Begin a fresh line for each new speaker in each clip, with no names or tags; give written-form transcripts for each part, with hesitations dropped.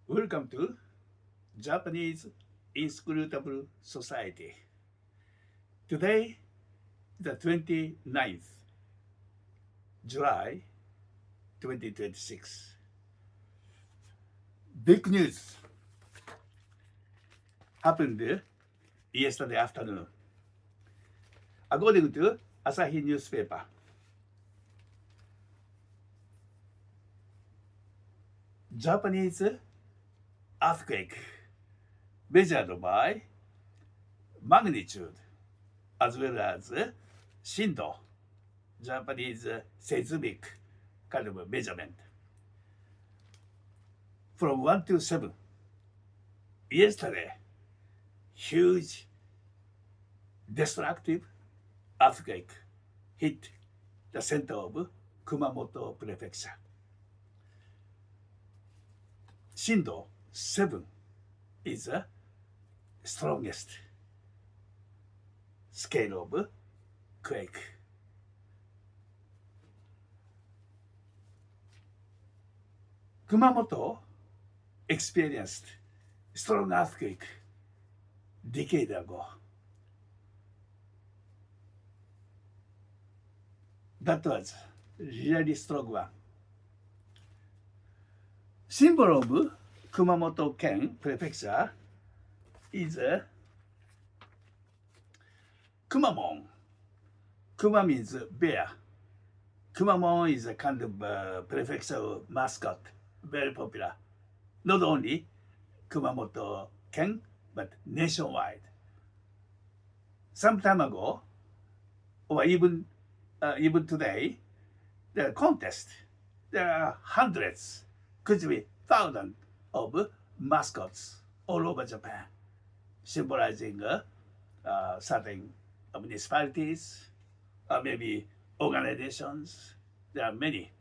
Welcome to Japanese Inscrutable Society. Today, the 29th July 2026. Big news happened yesterday afternoon. According to Asahi newspaper, Japanese earthquake measured by magnitude as well as shindo, Japanese seismic kind of measurement from 1 to 7. Yesterday, huge destructive earthquake hit the center of Kumamoto prefecture. Shindo 7 is the strongest scale of quake. Kumamoto experienced strong earthquake decade ago. That was really strong one. Symbol of Kumamoto Ken prefecture is Kumamon. Kuma means bear. Kumamon is a kind of prefecture mascot, very popular. Not only Kumamoto Ken, but nationwide. Some time ago, or even today, there are contests. There are hundreds, could be thousands of mascots all over Japan, symbolizing certain municipalities, or maybe organizations. There are many.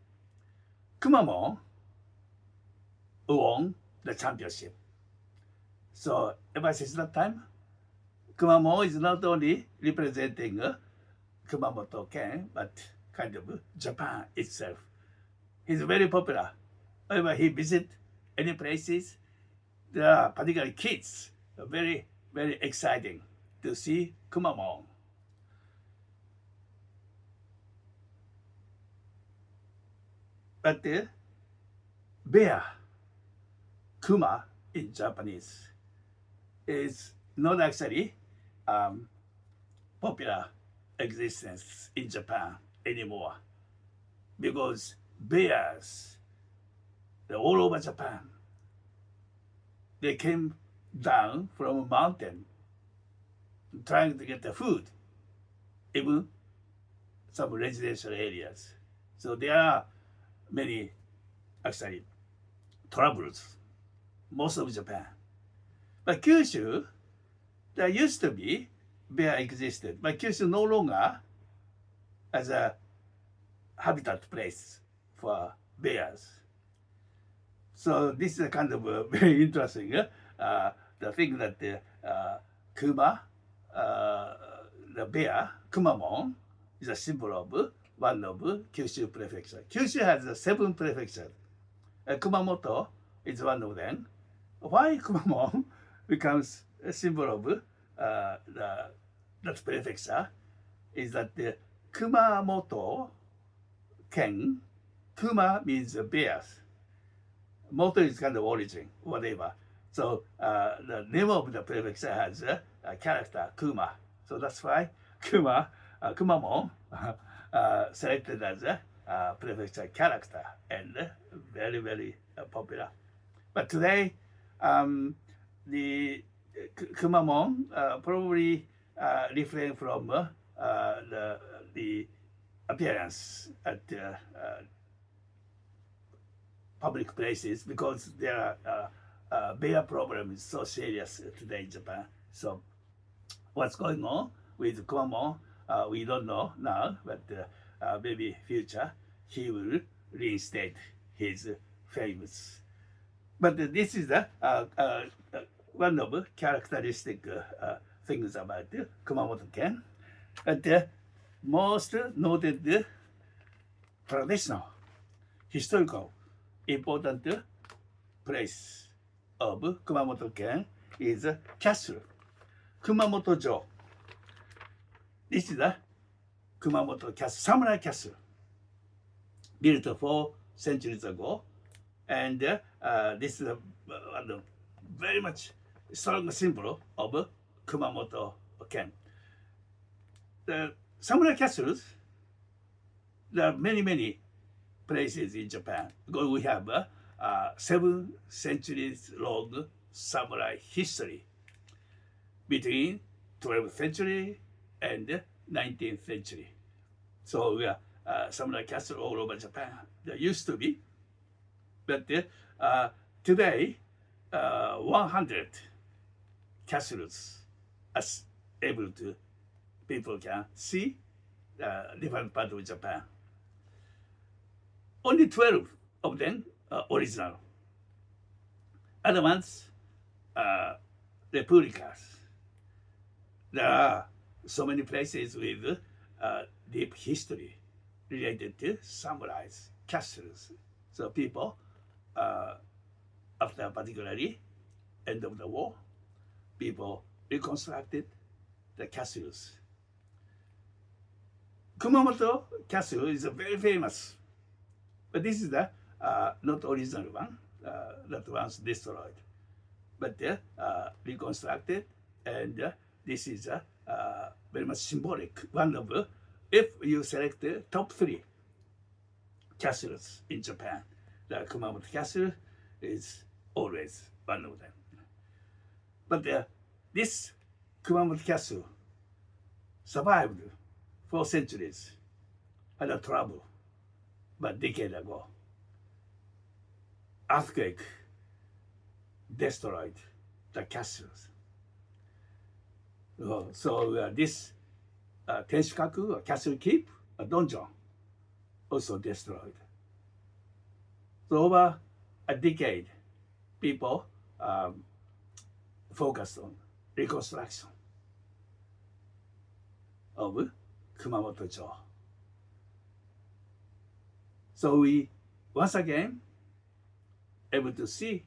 Kumamon won the championship. So ever since that time, Kumamon is not only representing Kumamoto Ken, but kind of Japan itself. He's very popular. Whenever he visits any places, there are particularly kids, very, very exciting to see Kumamon. But bear, Kuma in Japanese, is not actually popular existence in Japan anymore, because bears, they're all over Japan. They came down from a mountain trying to get the food, even some residential areas. So there are many actually troubles, most of Japan. But Kyushu, there used to be bear existed, but Kyushu no longer as a habitat place for bears. So this is a kind of very interesting. The thing that Kuma, the bear, Kumamon, is a symbol of one of Kyushu prefecture. Kyushu has 7 prefectures. Kumamoto is one of them. Why Kumamon becomes a symbol of that prefecture is that the Kumamoto Ken, Kuma means bears. Moto is kind of origin, whatever. So the name of the prefecture has a character, Kuma. So that's why Kumamon selected as a prefecture character and very, very popular. But today, the Kumamon probably refrain from the appearance at public places because their bear problem is so serious today in Japan. So what's going on with Kumamon, we don't know now, but maybe future he will reinstate his famous. But this is one of characteristic things about Kumamoto Ken. The most noted traditional, historical, important place of Kumamoto-ken is a castle, Kumamoto-jo. This is the Kumamoto castle, samurai castle, built 4 centuries ago. And this is a very much strong symbol of Kumamoto-ken. The samurai castles, there are many places in Japan. Because we have 7 centuries long samurai history between 12th century and 19th century. So we are samurai castle all over Japan. There used to be, but today 100 castles as able to people can see different part of Japan. Only 12 of them are original. Other ones are replicas. There are so many places with deep history related to samurais, castles. So people, after particularly end of the war, people reconstructed the castles. Kumamoto Castle is very famous, but this is the not original one that was destroyed, but reconstructed, and this is very much symbolic. One of if you select the top 3 castles in Japan, the Kumamoto Castle is always one of them. But this Kumamoto Castle survived 4 centuries, had a trouble, but decade ago, earthquake destroyed the castles. So this Tenshukaku, or castle keep, a donjon, also destroyed. So over a decade, people focused on reconstruction of Kumamoto-jo. So we once again able to see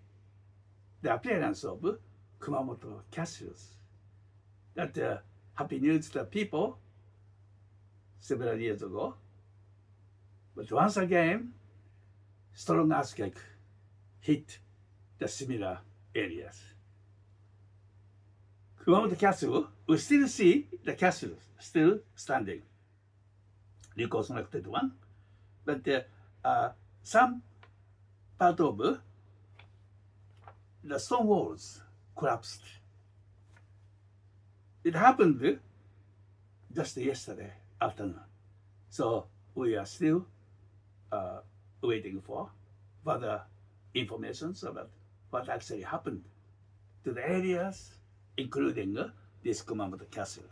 the appearance of Kumamoto castles. That happy news to people several years ago. But once again, strong earthquake hit the similar areas. Kumamoto Castle, we still see the castle still standing, reconstructed one, but some part of the stone walls collapsed. It happened just yesterday afternoon. So we are still waiting for further information about what actually happened to the areas, including this Kumamoto Castle.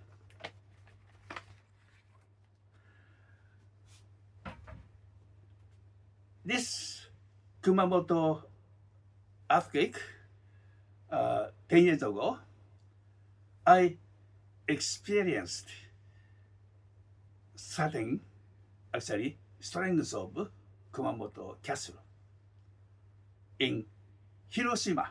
This Kumamoto earthquake 10 years ago, I experienced certain, actually, strengths of Kumamoto Castle in Hiroshima.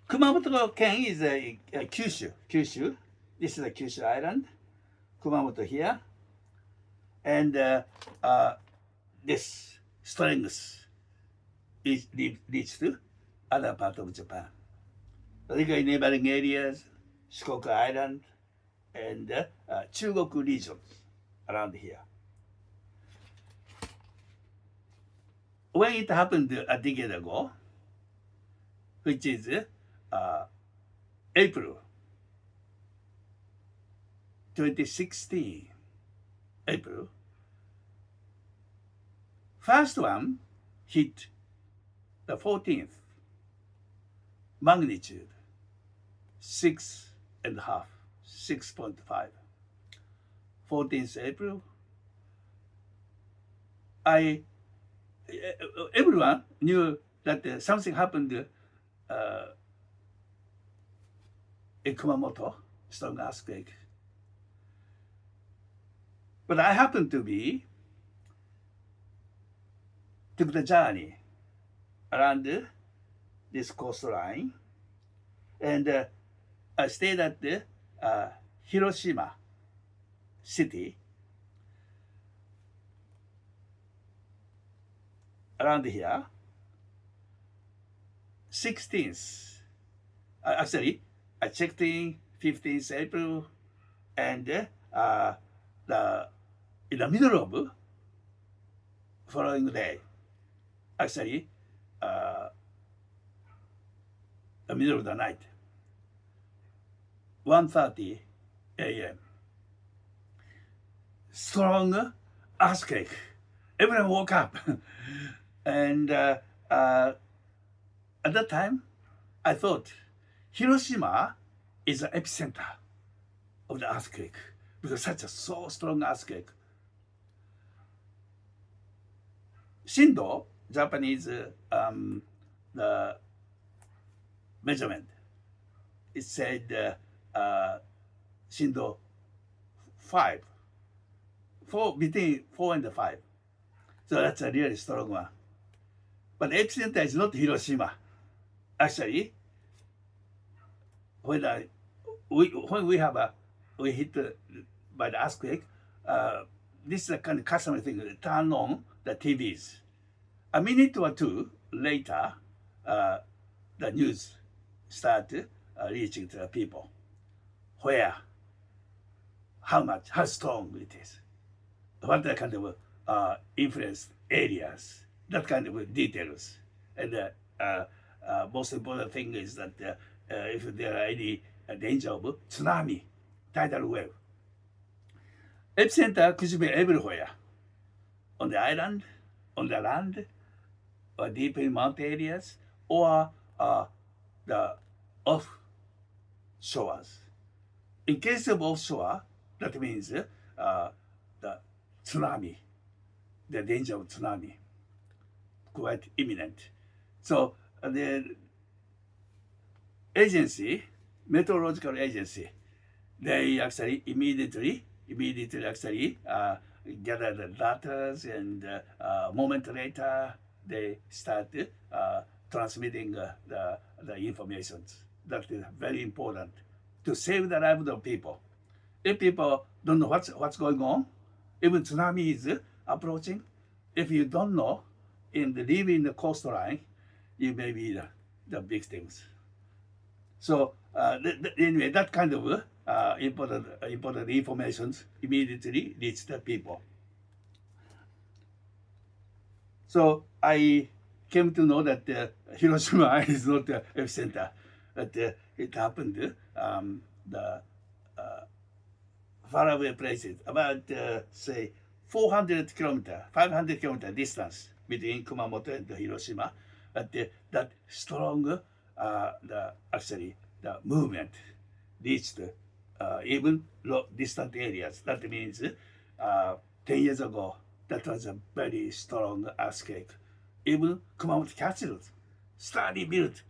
Kumamoto-ken is a Kyushu. This is a Kyushu island. Kumamoto here. And this strength leads to other part of Japan, particularly neighboring areas, Shikoku Island, and Chugoku regions around here. When it happened a decade ago, which is April 2016, April, first one hit the 14th magnitude, 6.5, 6.5. 14th April, everyone knew that something happened in Kumamoto, strong earthquake. But I happened to be took the journey around this coastline, and I stayed at the Hiroshima city around here. 16th, actually, I checked in 15th April, and in the middle of following day, actually, the middle of the night, 1:30 a.m. Strong earthquake. Everyone woke up, and at that time, I thought Hiroshima is the epicenter of the earthquake because such a so strong earthquake. Shindo, Japanese the measurement, it said Shindo 5, between 4 and 5. So that's a really strong one. But the epicenter is not Hiroshima. Actually, when we hit by the earthquake, this is a kind of customary thing. Turn on the TVs. A minute or two later, the news start reaching to the people. Where, how much, how strong it is, what the kind of influence areas, that kind of details. And most important thing is that if there are any danger of tsunami, tidal wave, epicenter could be everywhere, on the island, on the land, or deep in mountain areas, or the offshores. In case of offshore, that means the tsunami, the danger of tsunami, quite imminent. So the agency, meteorological agency, they actually immediately actually gather the data, and a moment later they start transmitting the information. That is very important to save the lives of people. If people don't know what's going on, even tsunami is approaching, if you don't know, live in the coastline, you may be the victims. So anyway, that kind of important information immediately reach the people. So I came to know that Hiroshima is not the epicenter, but it happened the faraway places, about say 400 kilometer, 500 kilometer distance between Kumamoto and Hiroshima. But that strong, the movement reached even distant areas. That means 10 years ago, that was a very strong earthquake. Even Kumamoto Castle, study built,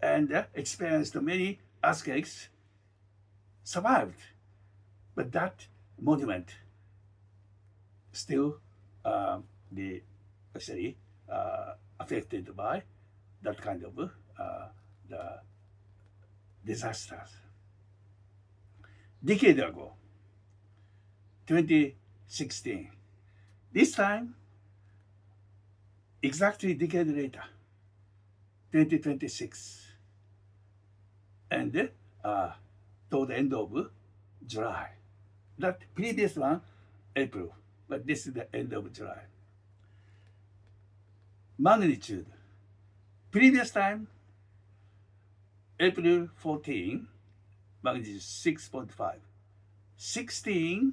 and experienced many earthquakes, survived. But that monument still affected by that kind of the disasters. Decade ago, 2016. This time, exactly a decade later, 2026, and toward the end of July. That previous one, April, but this is the end of July. Magnitude. Previous time, April 14, magnitude 6.5. 16,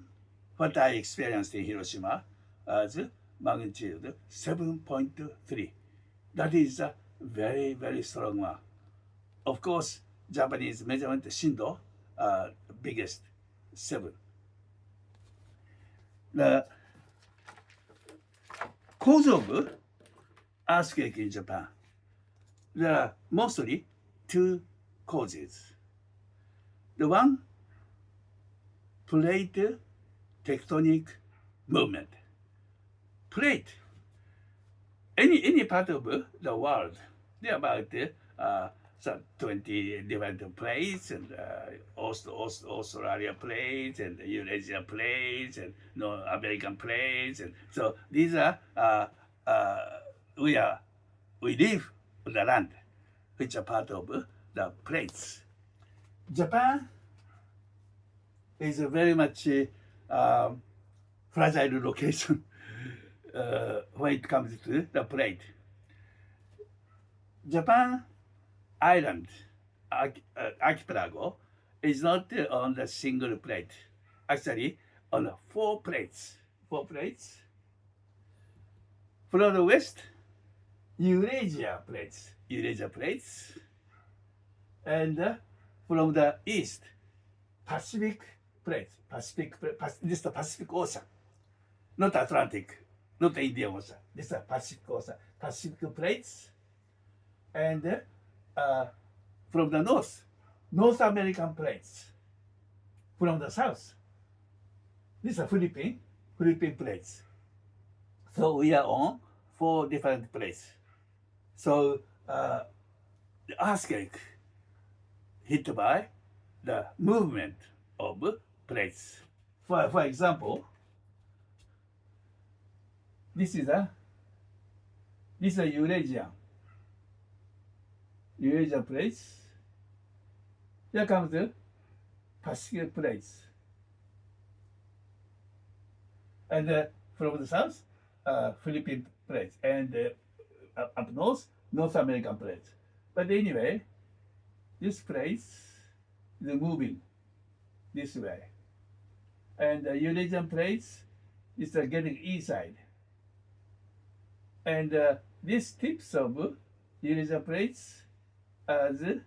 what I experienced in Hiroshima, as magnitude 7.3. That is a very, very strong one. Of course, Japanese measurement Shindo, biggest 7. The cause of earthquake in Japan, there are mostly 2 causes. The one, plate tectonic movement. Plate any part of the world, there are about some 20 different plates, and Australia plates, and Eurasia plates, and American plates, and so these are we are we live on the land, which are part of the plates. Japan is a very much fragile location when it comes to the plate. Japan island archipelago is not on the single plate. Actually, on four plates. Four plates. From the west, Eurasia plates, and from the east, Pacific plates. This is the Pacific Ocean, not Atlantic, not the Indian Ocean. This is the Pacific Ocean, Pacific plates, and from the north, North American plates. From the south, these are Philippine plates. So we are on four different plates. So the earthquake hit by the movement of plates. For example, this is a Eurasia plates. Here comes the Pacific plates. And from the south, Philippine plates, and up north, North American plates. But anyway, this plates is moving this way, and the Eurasian plates is getting east side, and these tips of Eurasian plates are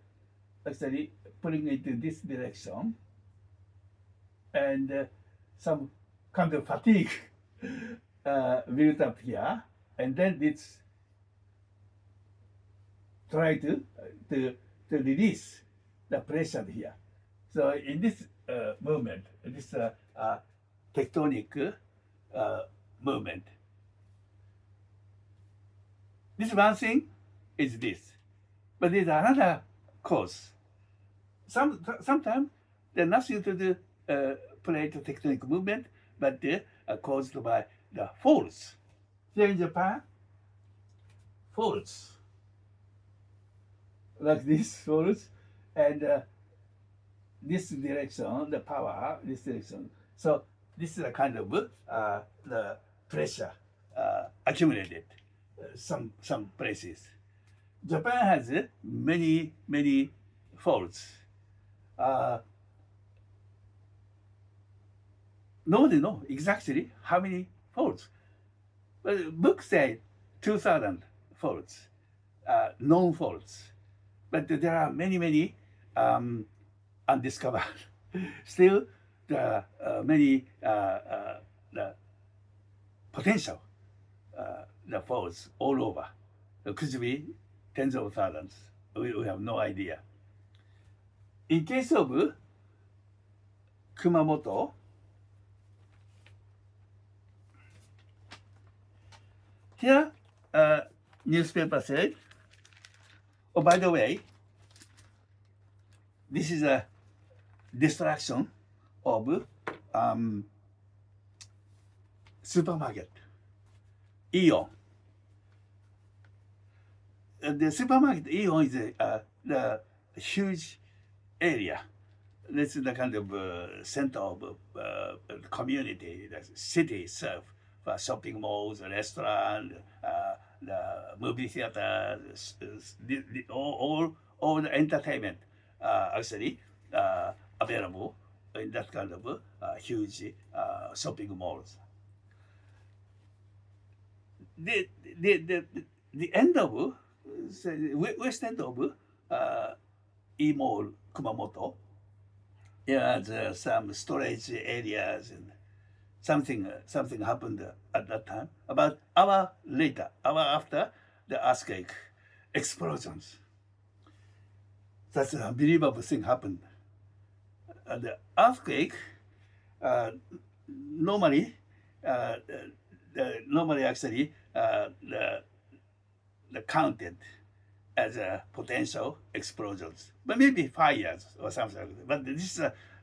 actually pulling into this direction, and some kind of fatigue built up here, and then it's try to release the pressure here. So in this movement, this tectonic movement, this one thing is this, but there's another cause. Sometimes there's nothing to do plate tectonic movement, but they are caused by the faults. Here in Japan, faults like this faults, and this direction, the power, this direction. So this is a kind of the pressure accumulated some places. Japan has many faults. Nobody knows exactly how many faults. But books say 2,000 faults, known faults. But there are many undiscovered. Still, there are many the potential the faults all over. It could be tens of thousands. We have no idea. In case of Kumamoto, here newspaper said, oh, by the way, this is a destruction of supermarket, Ion. The supermarket Ion is the huge area. This is the kind of center of the community, the city itself, for shopping malls, restaurant, the movie theater, all the entertainment actually available in that kind of huge shopping malls. The end of west end of E-Mall Kumamoto, there's some storage areas, and something happened at that time. About hour after the earthquake, explosions. That's an unbelievable thing happened. The earthquake normally actually the counted as a potential explosions, but maybe fires or something like that. But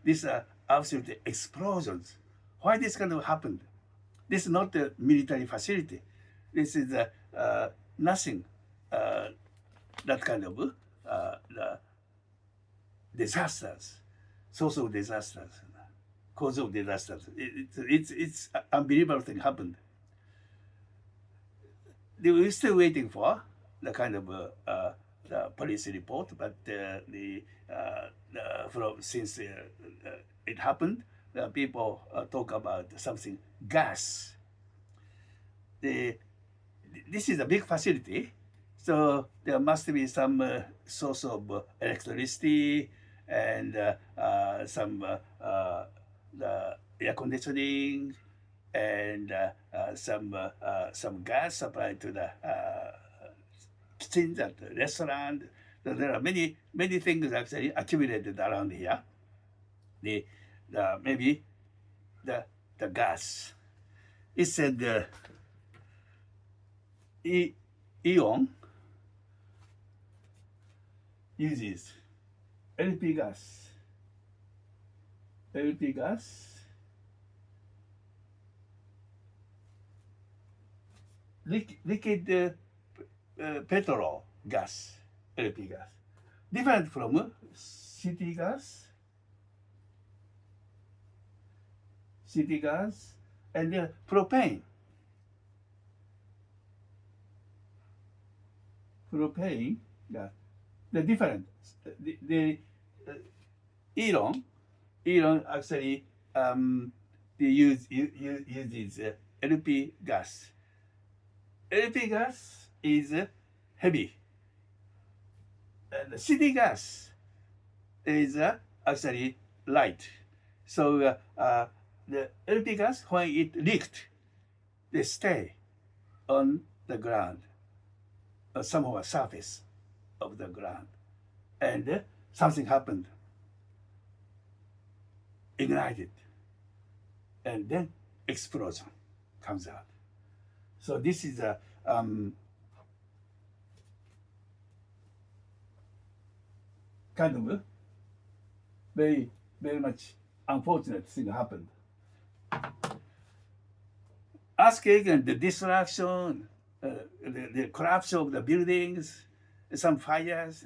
this absolute explosions. Why this kind of happened? This is not a military facility. This is nothing. That kind of the disasters, source of disasters, cause of disasters. It's unbelievable thing happened. We're still waiting for the kind of the police report, but from since it happened, the people talk about something gas. This is a big facility, so there must be some source of electricity and some the air conditioning and some gas supplied to the kitchens at the restaurant. So there are many things actually accumulated around here. Maybe the gas. It said Eon uses LP gas. Liquid petrol gas, LP gas, different from city gas, and propane. Gas. The different. The Elon actually they uses LP gas. LP gas is heavy. And city gas is actually light. So the LP gas, when it leaked, they stay on the ground, somehow a surface of the ground. And something happened, ignited, and then explosion comes out. So this is a kind of very much unfortunate thing happened. Earthquake and the destruction, the collapse of the buildings, some fires,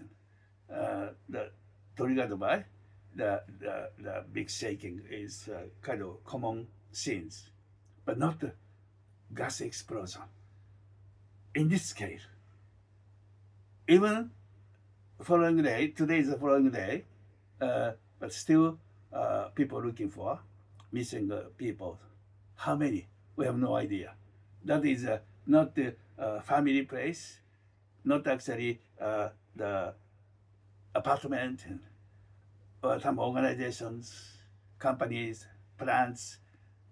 triggered by the big shaking is kind of common scenes, but not the gas explosion. In this case, even following day, today is the following day, but still people looking for missing people. How many? We have no idea. That is not the family place, not actually the apartment, or some organizations, companies, plants.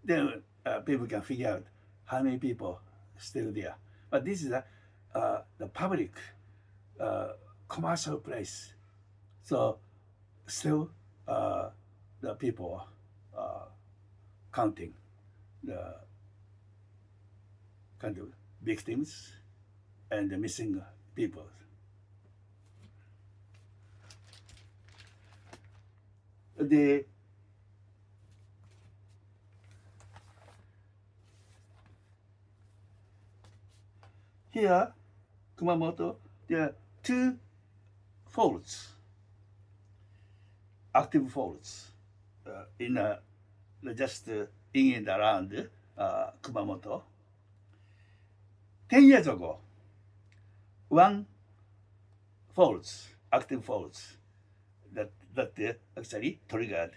Then people can figure out how many people still there. But this is the public commercial place. So still the people counting the kind of victims and the missing people. Here, Kumamoto, there are two faults, active faults, in just in and around Kumamoto. 10 years ago, one faults, active faults, that actually triggered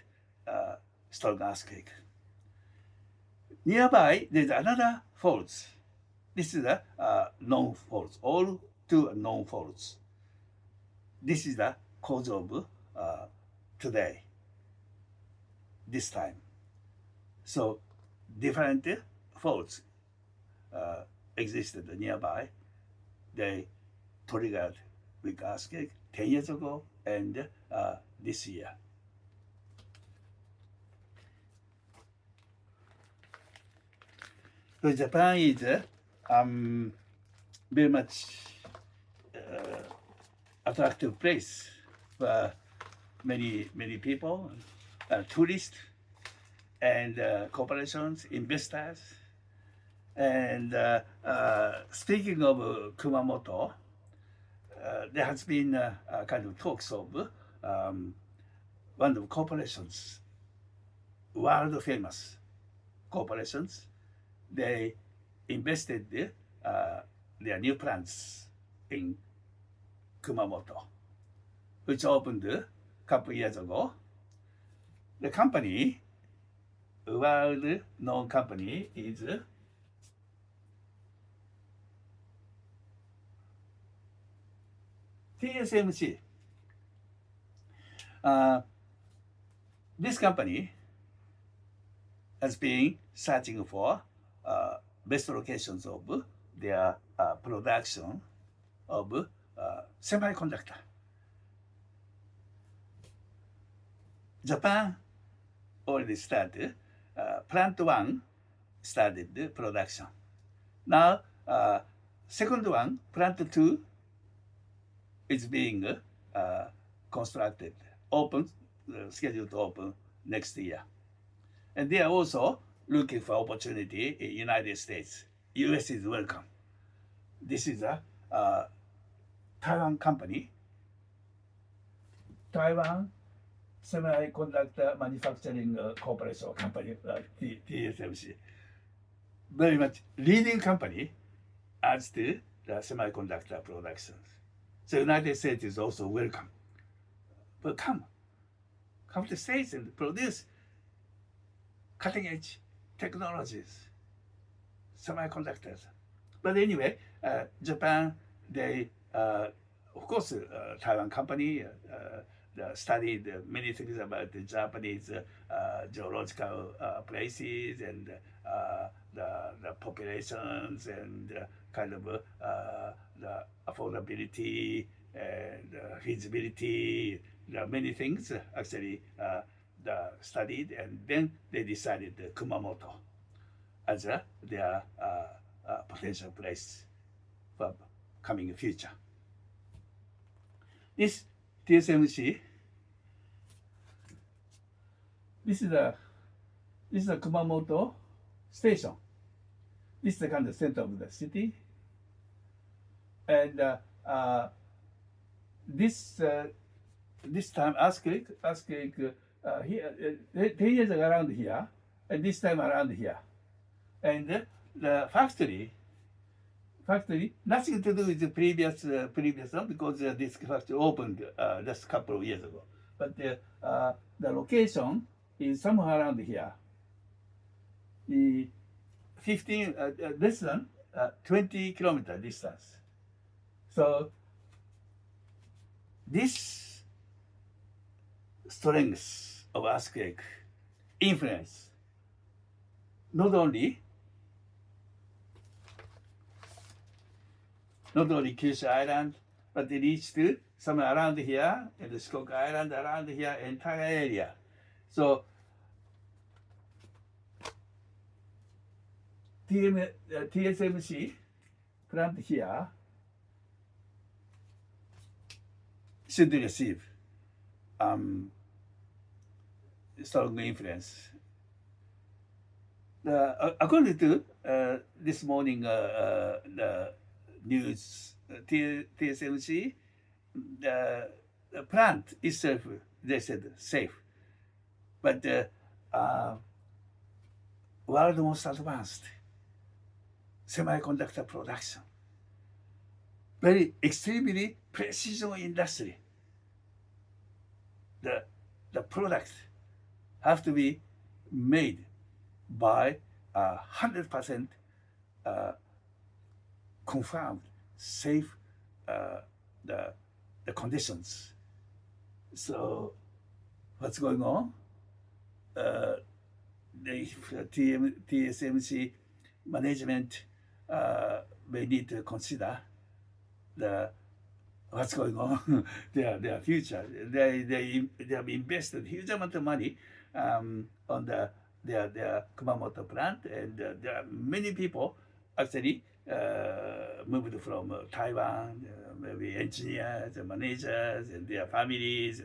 strong earthquake. Nearby, there's another faults. This is the known faults, all two known faults. This is the cause of today, this time. So different faults existed nearby. They triggered big earthquake 10 years ago and this year. So Japan is very much attractive place for many people, tourists, and corporations, investors. And speaking of Kumamoto, there has been kind of talks of one of corporations, world famous corporations. They invested their new plants in Kumamoto, which opened a couple years ago. The company, world-known company, is TSMC. This company has been searching for best locations of their production of semiconductor. Japan already started. Plant 1 started the production. Now, second one, plant 2, is being constructed, scheduled to open next year. And they are also looking for opportunity in United States. US is welcome. This is a Taiwan company, Taiwan Semiconductor Manufacturing Corporation company, TSMC. Very much leading company as to the semiconductor productions. So United States is also welcome. But come to the States and produce cutting edge technologies, semiconductors. But anyway, Japan, they, of course, Taiwan company studied many things about the Japanese geological places and the populations and kind of the affordability and feasibility. There are many things actually studied, and then they decided Kumamoto as their potential place for coming future. This TSMC, this is a Kumamoto station. This is the kind of center of the city, and this time earthquake here 10 years around here, and this time around here, and the factory nothing to do with the previous one, because this factory opened just a couple of years ago. But the location is somewhere around here. The 15 less than 20-kilometer distance. So this strength of earthquake influence not only Kyushu Island, but it reached to somewhere around here, and the Shikoku Island around here, entire area. So TSMC plant here should receive strong influence. According to this morning the news, TSMC, the plant itself, they said, safe. But world most advanced semiconductor production, very extremely precision industry. The product have to be made by 100% confirmed safe the conditions. So what's going on? The TSMC management may need to consider what's going on, their future. They have invested huge amount of money on their Kumamoto plant, and there are many people actually moved from Taiwan, maybe engineers and managers and their families.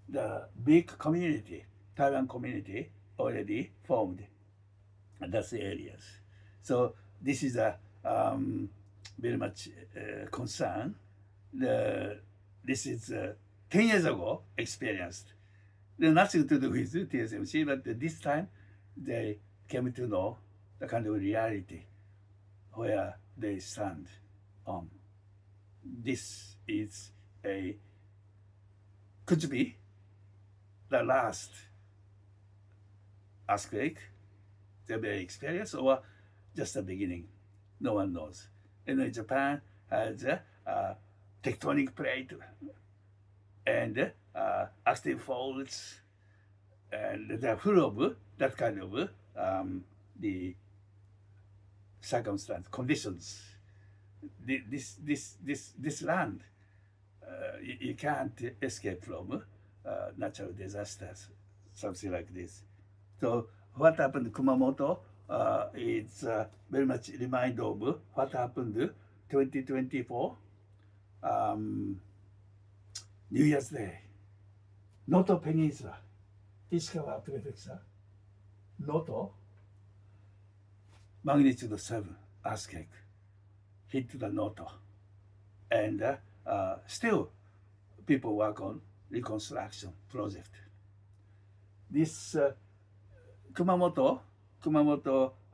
The big community, Taiwan community, already formed in those areas. So this is a very much concern. This is 10 years ago experienced. Nothing to do with TSMC, but this time they came to know the kind of reality where they stand on. This is could be the last earthquake they may experience or just the beginning. No one knows. And Japan has a tectonic plate and active faults, and they're full of that kind of the circumstance conditions. This land, you can't escape from natural disasters, something like this. So what happened in Kumamoto is very much remind of what happened 2024 New Year's Day. Noto Peninsula, Ishikawa Prefecture, Noto, magnitude 7 earthquake hit the Noto. And still people work on reconstruction project. This Kumamoto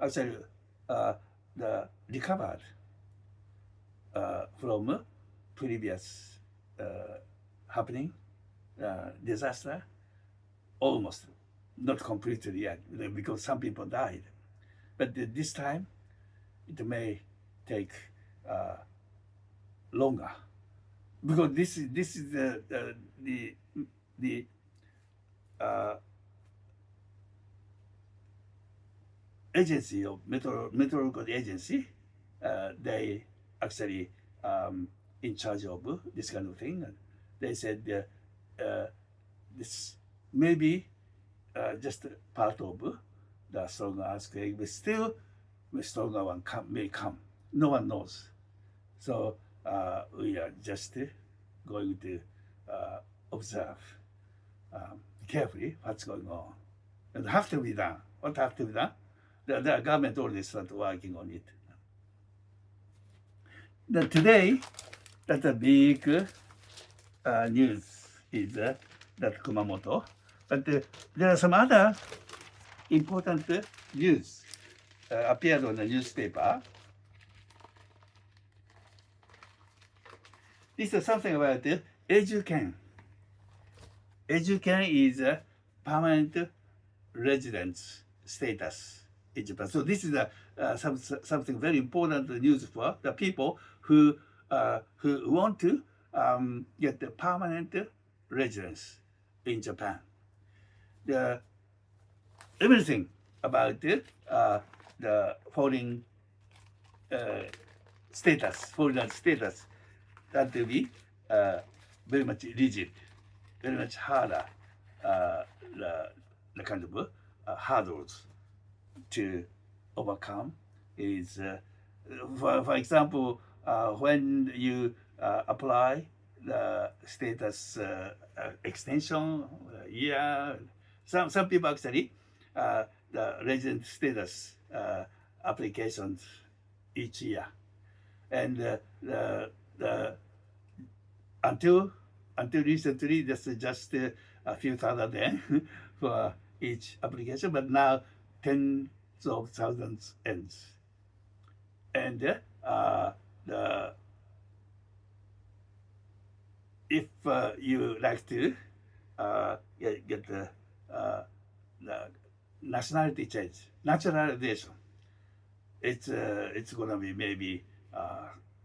actually the recovered from previous happening disaster, almost, not completely yet, because some people died. But this time, it may take longer, because this is the agency of meteorological agency. They actually in charge of this kind of thing. They said this may be just part of the stronger earthquake, but still the stronger one may come. No one knows. So we are just going to observe carefully what's going on. And have to be done. What have to be done? The government already started working on it. Today, that's a big news is that Kumamoto. But there are some other important news appeared on the newspaper. This is something about Eduken. Eduken is a permanent residence status in Japan. So this is something very important news for the people who want to get the permanent residence in Japan. Everything about the foreign status, that will be very much rigid, very much harder, the kind of hurdles to overcome is, for example, when you apply the status extension year, some people actually the resident status applications each year, and until recently, just a few thousand yen for each application, but now tens of thousands ends. And if you like to get the nationality change, naturalization, it's gonna be maybe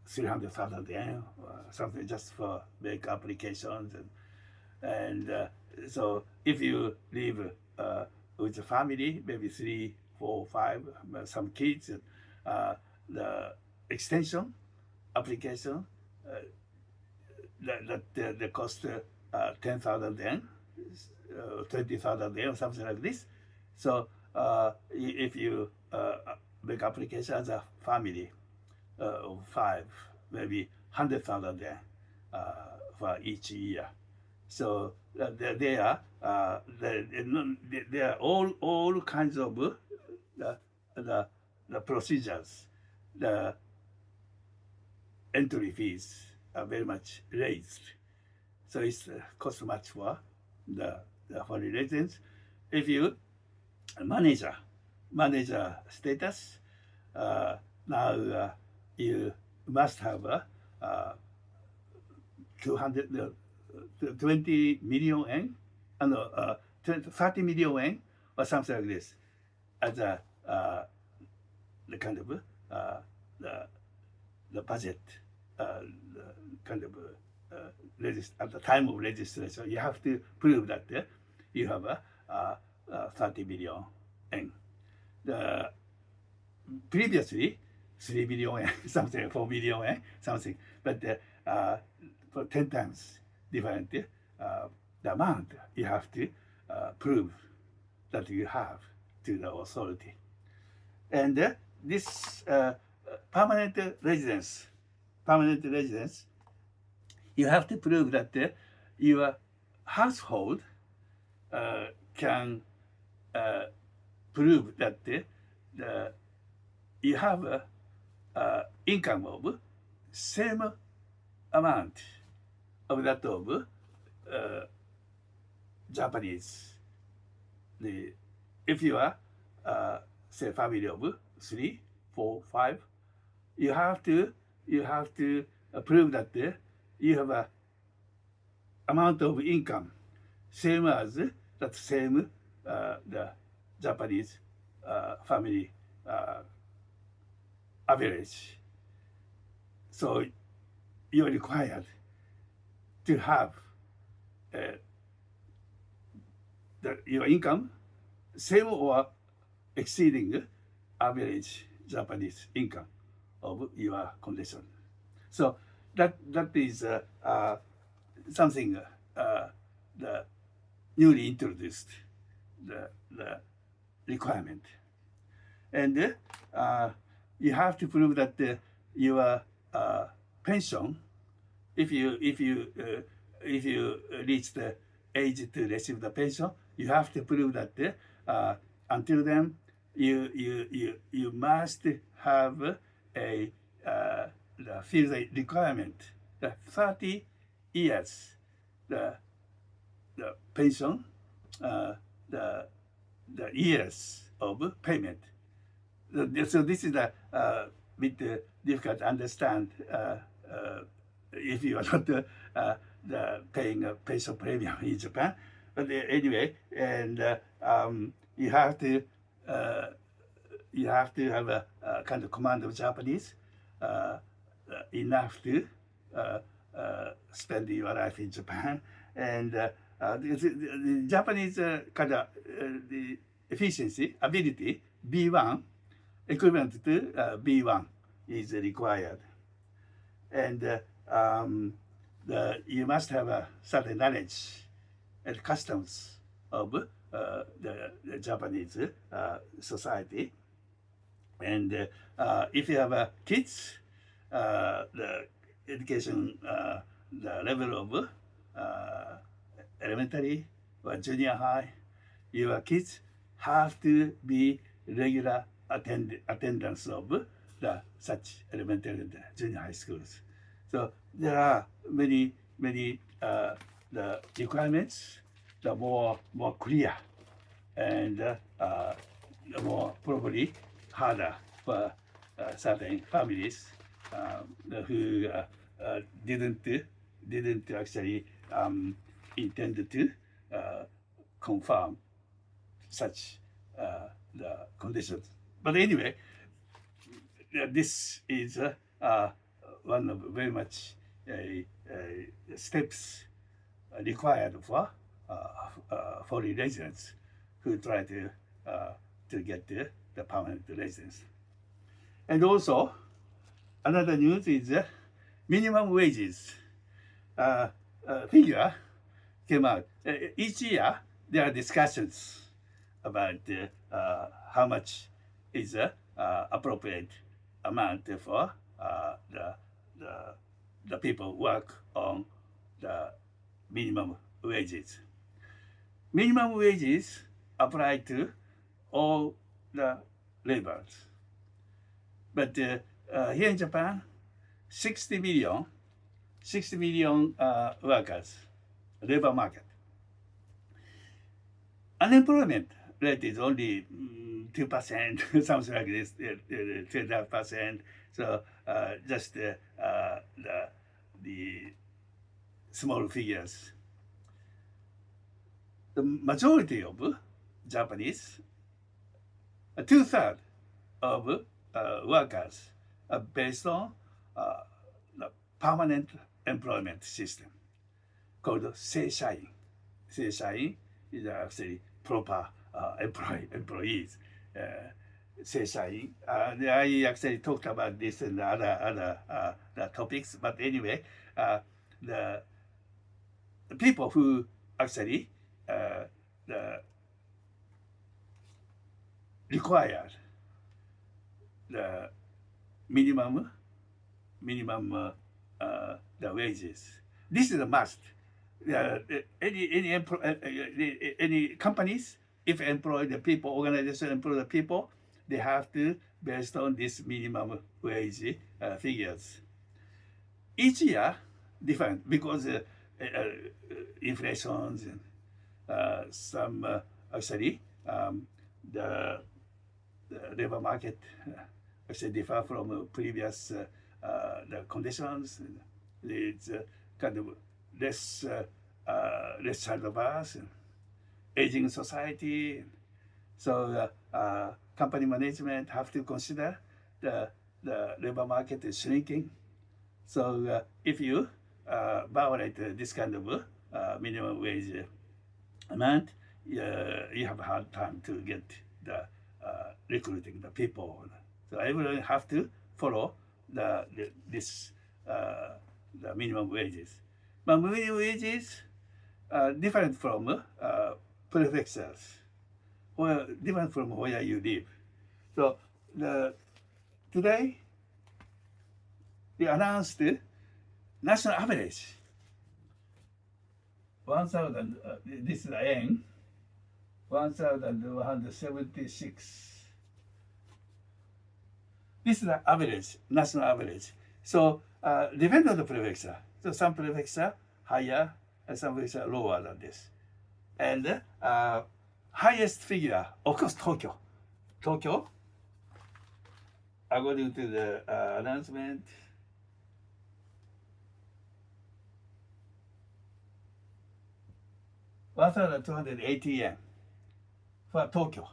300,000 yen or something just for make applications, and so if you live with a family, maybe 3, 4, 5, some kids, the extension application that cost 10,000 yen, 20,000 yen or something like this. So if you make application as a family of five, maybe 100,000 yen for each year. So they are all kinds of the procedures. The entry fees are very much raised. So it's cost much for the foreign residents. If you manager status, now you must have 20 million yen, 30 million yen or something like this as a the kind of the budget, the kind of at the time of registration, you have to prove that you have 30 million yen. Previously, 3 billion yen, something, 4 billion yen, something, but for 10 times different, the amount you have to prove that you have to the authority. And this permanent residence, you have to prove that your household can prove that you have income of same amount of that of Japanese. If you are say family of 3, 4, 5, you have to prove that you have a amount of income same as that same the Japanese family average. So you're required to have your income same or exceeding average Japanese income of your condition. So that is something the newly introduced the requirement, and you have to prove that your pension, if you reach the age to receive the pension, you have to prove that until then you must have a fill the requirement, the 30 years the pension, the years of payment. So this is a bit difficult to understand if you are not the paying a pension premium in Japan. But anyway, and you have to have a kind of command of Japanese enough to spend your life in Japan, and the Japanese kind of the efficiency ability B1 equivalent to B1 is required, and you must have a certain knowledge and customs of the Japanese society, and if you have kids, the education, the level of elementary or junior high, your kids have to be regular attendance of the such elementary and junior high schools. So there are many the requirements, the more clear and more probably harder for certain families who didn't actually intend to confirm such the conditions. But anyway, this is one of very much steps required for foreign residents who try to get the permanent residence. And also, another news is minimum wages figure came out. Each year, there are discussions about how much is appropriate amount for the people work on the minimum wages. Minimum wages apply to all the laborers. But here in Japan, 60 million workers, labor market. Unemployment rate is only 2%, something like this, 2.5%. So just the small figures. The majority of Japanese, 2/3 of workers are based on the permanent employment system called 正社員. 正社員 is actually proper employees. 正社員. I actually talked about this in the other topics, but anyway, the people who actually required the minimum the wages. This is a must. Any companies, if employ the people, organization employ the people, they have to based on this minimum wage figures. Each year different because inflations and some actually the labor market actually differ from previous the conditions. It's kind of less childbirth, aging society. So company management have to consider the labor market is shrinking. So if you violate this kind of minimum wage amount, you have a hard time to get the recruiting the people. So everyone have to follow this the minimum wages. But minimum wages are different from prefectures, or different from where you live. So today they announced the national average 1,000. This is yen 1,176. This is the average, national average. So depend on the prefecture. So some prefecture higher and some prefecture lower than this. And highest figure, of course, Tokyo. Tokyo, according to the announcement, 1,280 yen for Tokyo.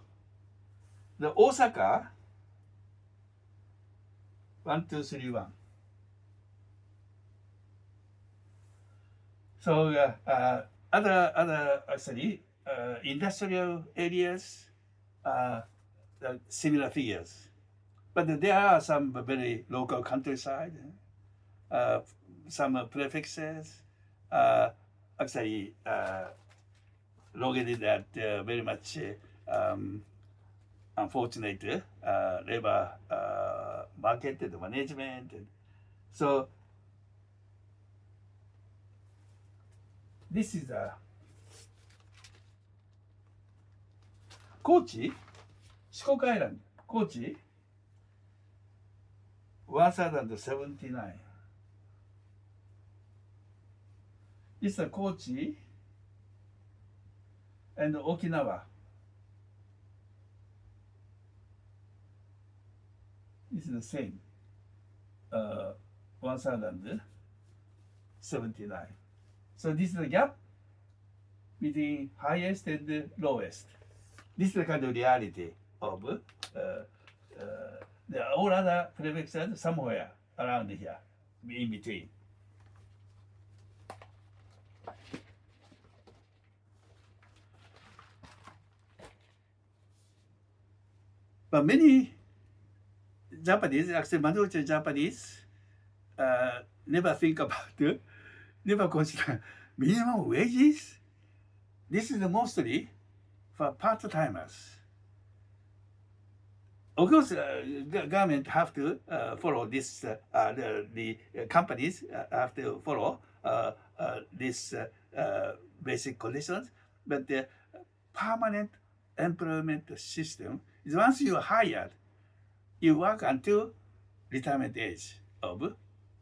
The Osaka, 1,231. So other actually industrial areas similar figures, but there are some very local countryside, some prefixes actually located at very much unfortunate labor market and management. So this is Kochi, Shikoku Island, Kochi, 1,079. This is Kochi and Okinawa. This is the same, 1,079. So this is the gap between highest and the lowest. This is the kind of reality of the all other prefectures somewhere around here, in between. But many Japanese, actually majority of Japanese, never think about, never consider minimum wages. This is mostly for part-timers. Of course, government have to follow this. The companies have to follow this basic conditions. But the permanent employment system is once you are hired, you work until retirement age of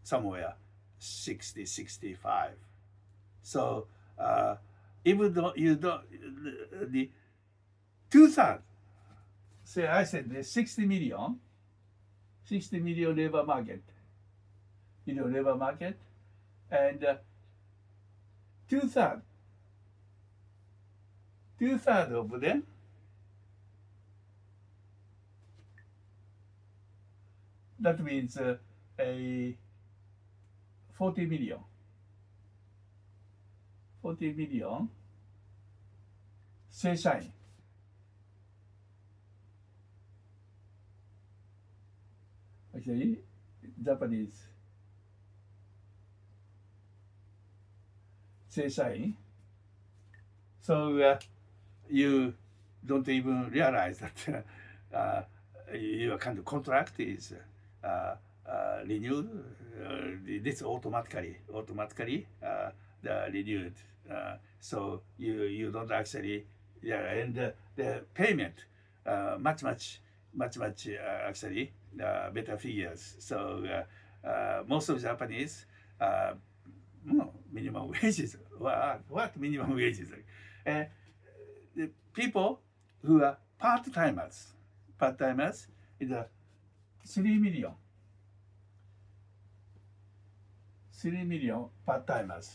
somewhere 60, 65. So even though you don't, the two-thirds, say I said the 60 million labor market, labor market, and two-thirds of them that means a 40 million 正社員 actually Japanese 正社員 so you don't even realize that your kind of contract is renewed. This automatically renewed. So you don't actually, and the payment much actually better figures. So most of Japanese minimum wages. What minimum wages? The people who are part-timers is 3 million part-timers.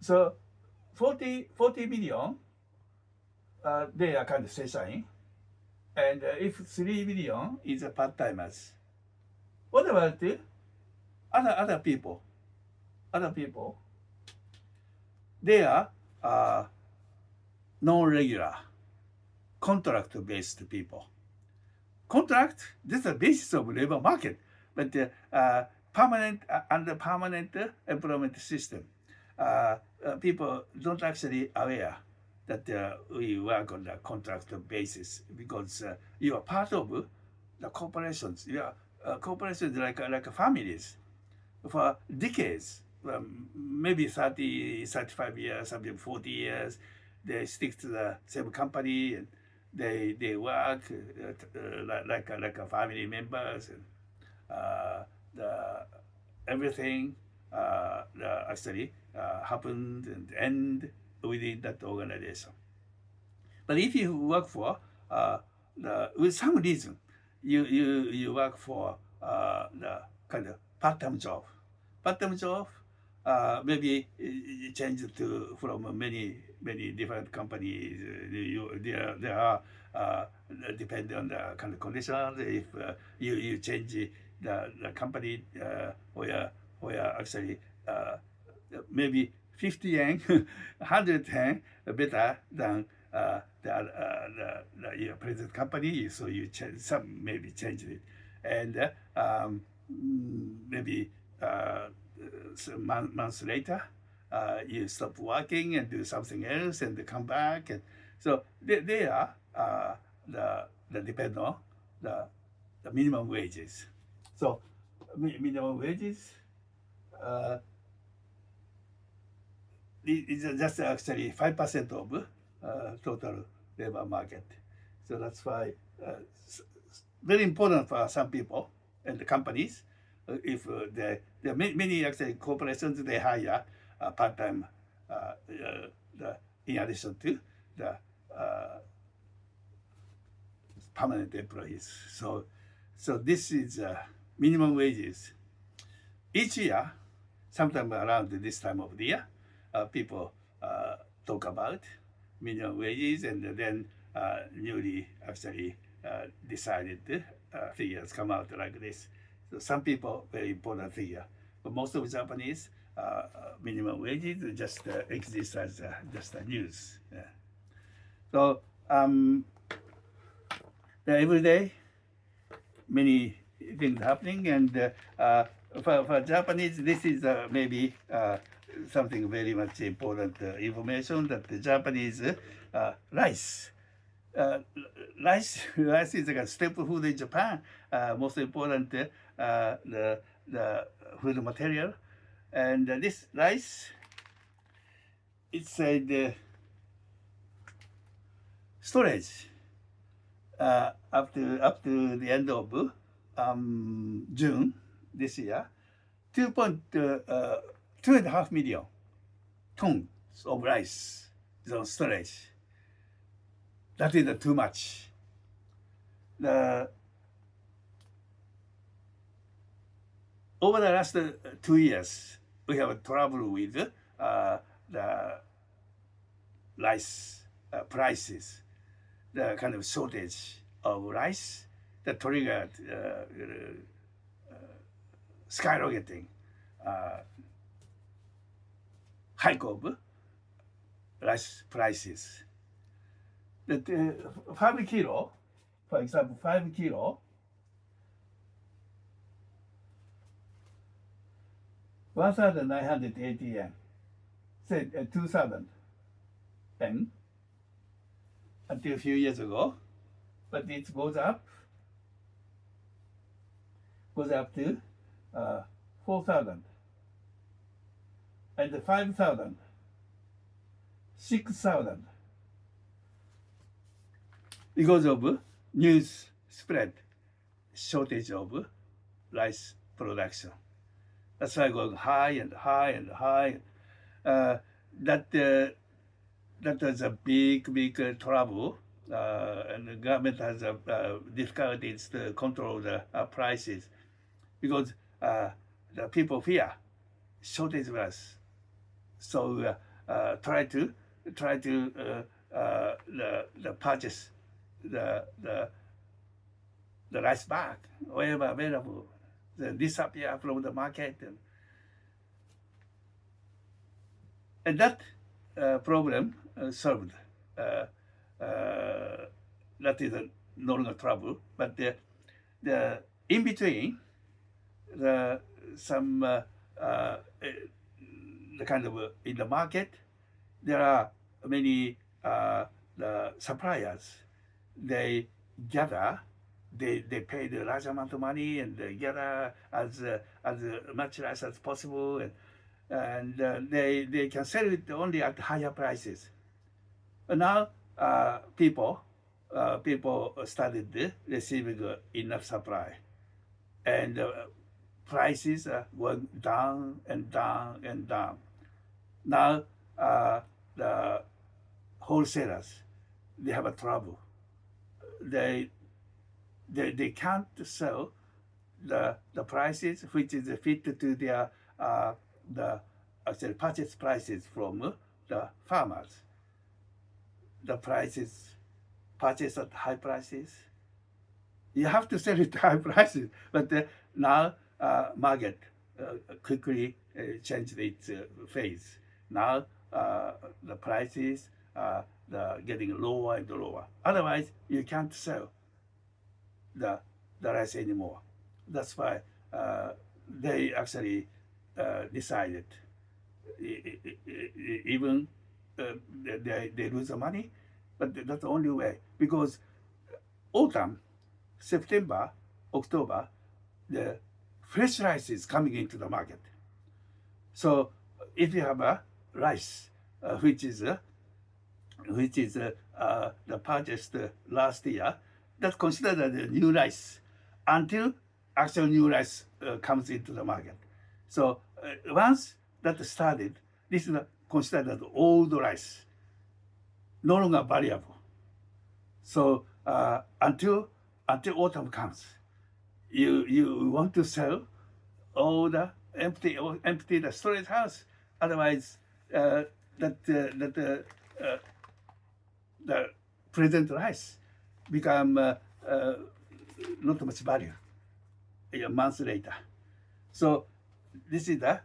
So 40 million, they are kind of seishain. And if 3 million is a part-timers, what about the other people? They are non-regular, contract-based people. Contract, this is the basis of labor market, but permanent under permanent employment system, people don't actually aware that we work on the contract basis because you are part of the corporations. You are corporations like families for decades, maybe 30, 35 years, something 40 years. They stick to the same company and they work like a family members and everything actually happened and end within that organization. But if you work for with some reason you work for the kind of part-time job, maybe you change to from many different companies. There are depending on the kind of conditions. If you change the company where actually maybe 50 yen, 100 yen better than your present company, so you change it, and maybe some months later you stop working and do something else and come back, and so they are the depend on the minimum wages. So minimum wages is just actually 5% of total labor market. So that's why very important for some people and the companies. If there are many actually corporations, they hire part-time in addition to the permanent employees. So this is minimum wages. Each year, sometime around this time of the year, people talk about minimum wages, and then newly actually decided figures come out like this. So some people very important figure, but most of Japanese minimum wages just exist as just a news. Yeah. So every day, many things happening, and for Japanese, this is maybe something very much important information that the Japanese rice uh, rice is like a staple food in Japan. Most important, the food material, and this rice, it's the storage up to the end of June this year. 2.5 million tons of rice is on storage. That is too much. The Over the last 2 years, we have trouble with the rice prices, the kind of shortage of rice that triggered skyrocketing hike of rice prices. That 5 kilo, for example, 5 kilo, 1,980 yen, say 2,000 yen until a few years ago, but it goes up to 4,000 and 5,000, 6,000 because of news spread shortage of rice production. That's why going high and high and high. That was a big trouble, and the government has difficulties to control the prices because the people fear shortage rice. So try to purchase the rice bag wherever available. Then disappear from the market, and that problem solved. That is no longer trouble, but the in between some the kind of in the market there are many the suppliers. They gather. They paid a large amount of money and they gather as much rice as possible, and they can sell it only at higher prices. But now people started receiving enough supply, and prices are going down and down and down. Now the wholesalers, they have a trouble. They can't sell the prices which is fit to their the actual purchase prices from the farmers. The prices purchased at high prices. You have to sell it at high prices, but now market quickly changed its phase. Now the prices are getting lower and lower. Otherwise, you can't sell the rice anymore. That's why they actually decided, even they lose the money, but that's the only way, because autumn, September, October, the fresh rice is coming into the market. So if you have a rice which is the purchased last year, that's considered as a new rice until actual new rice comes into the market. So once that started, this is considered as old rice, no longer valuable. So until autumn comes, you want to sell all the empty the storage house. Otherwise, the present rice become not much value a month later. So this is the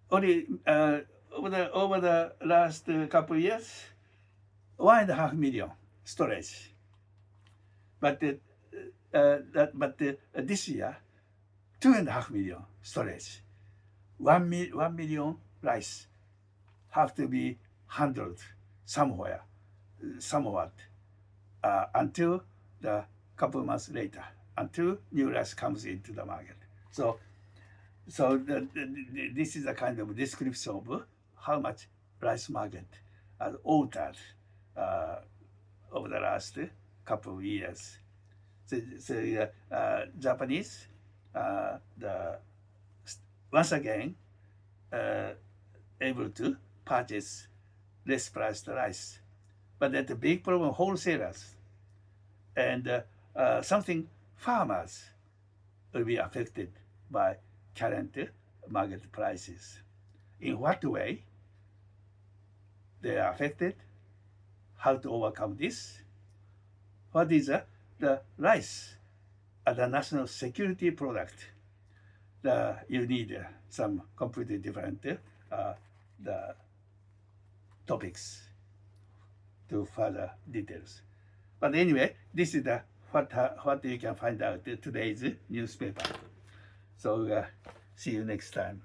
only over the last couple of years, 1.5 million storage. But this year, 2.5 million storage. 1 million rice have to be handled somewhat until the couple of months later, until new rice comes into the market. So this is a kind of description of how much rice market has altered over the last couple of years. Japanese, once again, able to purchase less priced rice. But that's a big problem, wholesalers. And something farmers will be affected by current market prices. In what way they are affected? How to overcome this? What is the rice as a national security product? You need some completely different the topics to further details. But anyway, this is what you can find out in today's newspaper. So see you next time.